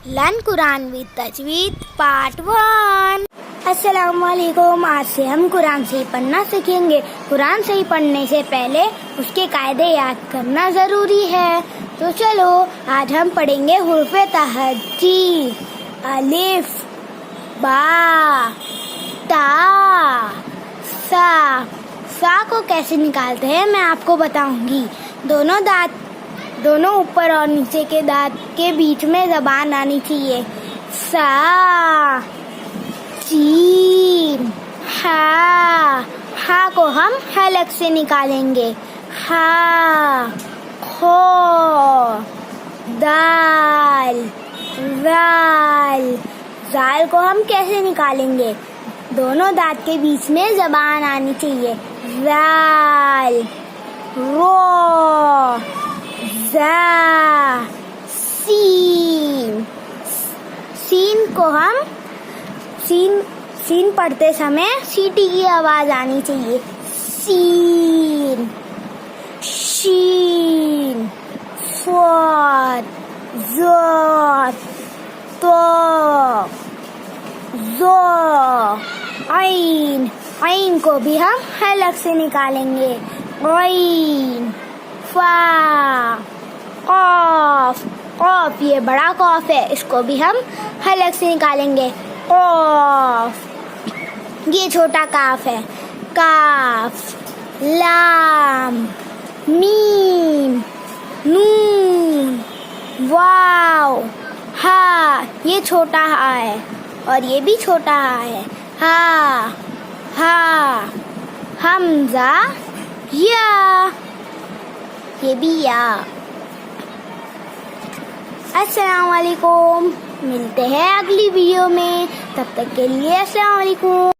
Learn Quran with तजवीद part 1। अस्सलाम वालेकुम। आज से हम कुरान सही पढ़ना सीखेंगे। कुरान सही पढ़ने से पहले उसके कायदे याद करना ज़रूरी है। तो चलो आज हम पढ़ेंगे हुर्फ तहज्जी। अलिफ, बा, ता, सा। सा को कैसे निकालते हैं मैं आपको बताऊंगी। दोनों ऊपर और नीचे के दांत के बीच में जबान आनी चाहिए। सा, जीम, हा को हम हलक से निकालेंगे। हा, खो, दाल, जाल। जाल को हम कैसे निकालेंगे? दोनों दांत के बीच में जबान आनी चाहिए। जाल, रो, जा, सीन। सीन को हम सीन पढ़ते समय सीटी की आवाज आनी चाहिए। सीन, शीन, स्वाद, ज़ात, तो, ज़ो, आइन। आइन को भी हम हलक से निकालेंगे। आइन, फा, कॉफ। कॉफ ये बड़ा कॉफ है, इसको भी हम हलक से निकालेंगे। कॉफ। ये छोटा काफ है। काफ, लाम, मीम, नून, वाव, हा। ये छोटा हा है और ये भी छोटा हा है। हा, हमजा, या, ये भी या। अस्सलाम वालेकुम। मिलते हैं अगली वीडियो में, तब तक के लिए अस्सलाम वालेकुम।